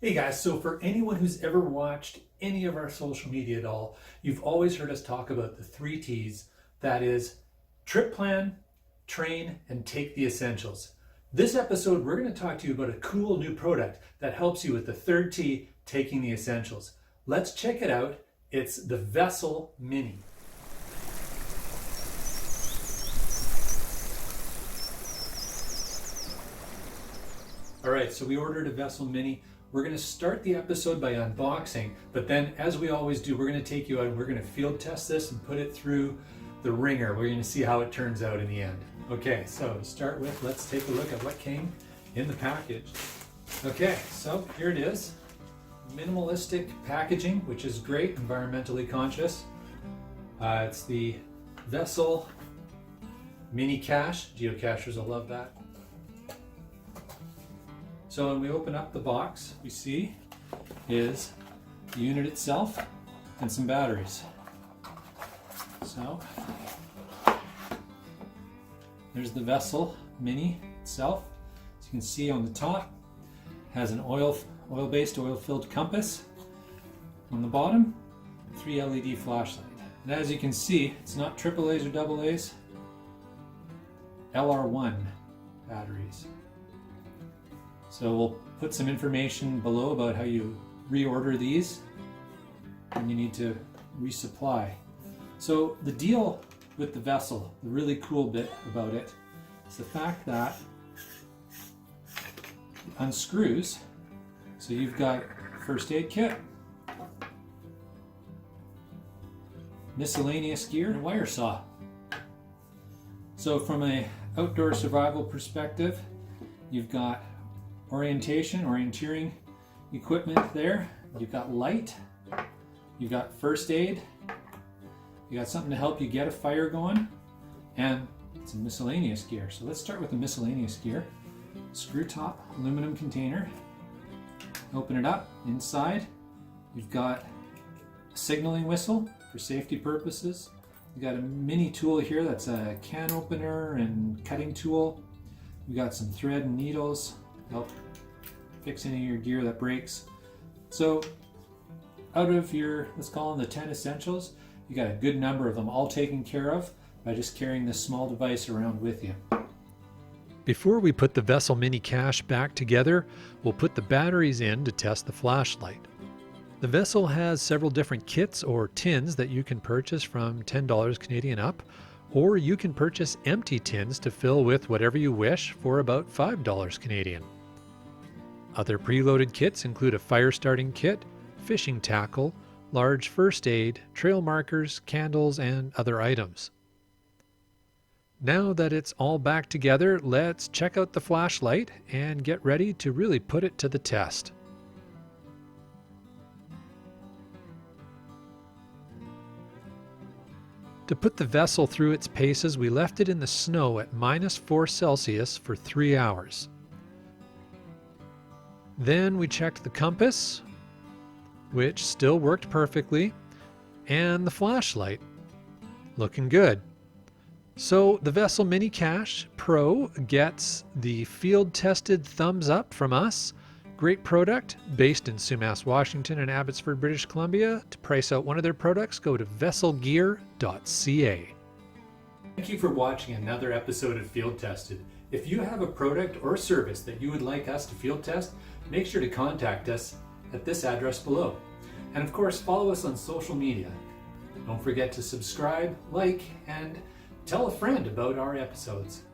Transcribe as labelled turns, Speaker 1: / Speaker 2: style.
Speaker 1: Hey guys, so for anyone who's ever watched any of our social media at all, you've always heard us talk about the 3 T's, that is trip plan, train, and take the essentials. This episode, we're going to talk to you about a cool new product that helps you with the 3rd T, taking the essentials. Let's check it out. It's the VSSL Mini. All right, so we ordered a VSSL Mini. We're going to start the episode by unboxing, but then as we always do, we're going to take you out and we're going to field test this and put it through the ringer. We're going to see how it turns out in the end. Okay, so to start with, let's take a look at what came in the package. Okay, so here it is. Minimalistic packaging, which is great, environmentally conscious. It's the VSSL Mini Cache. Geocachers will love that. So when we open up the box, we see is the unit itself and some batteries. So there's the VSSL Mini itself. As you can see on the top, it has an oil-based, oil-filled compass. On the bottom, 3 LED flashlight. And as you can see, it's not AAA's or AA's, LR1 batteries. So we'll put some information below about how you reorder these when you need to resupply. So the deal with the VSSL, the really cool bit about it, is the fact that it unscrews. So you've got first aid kit, miscellaneous gear, and a wire saw. So from an outdoor survival perspective, you've got orienteering equipment there. You've got light, you've got first aid, you got something to help you get a fire going, and some miscellaneous gear. So let's start with the miscellaneous gear. Screw top aluminum container. Open it up. Inside you've got a signaling whistle for safety purposes. You've got a mini tool here that's a can opener and cutting tool. You've got some thread and needles. Help fix any of your gear that breaks. So out of your, let's call them the 10 essentials, you got a good number of them all taken care of by just carrying this small device around with you.
Speaker 2: Before we put the VSSL Mini Cache back together, we'll put the batteries in to test the flashlight. The VSSL has several different kits or tins that you can purchase from $10 Canadian up, or you can purchase empty tins to fill with whatever you wish for about $5 Canadian. Other preloaded kits include a fire starting kit, fishing tackle, large first aid, trail markers, candles, and other items. Now that it's all back together, let's check out the flashlight and get ready to really put it to the test. To put the VSSL through its paces, we left it in the snow at -4 Celsius for 3 hours. Then we checked the compass, which still worked perfectly, and the flashlight, looking good. So the VSSL Mini Cache Pro gets the field-tested thumbs up from us. Great product, based in Sumas, Washington and Abbotsford, British Columbia. To price out one of their products, go to vesselgear.ca.
Speaker 1: Thank you for watching another episode of Field Tested. If you have a product or service that you would like us to field test, make sure to contact us at this address below. And of course, follow us on social media. Don't forget to subscribe, like, and tell a friend about our episodes.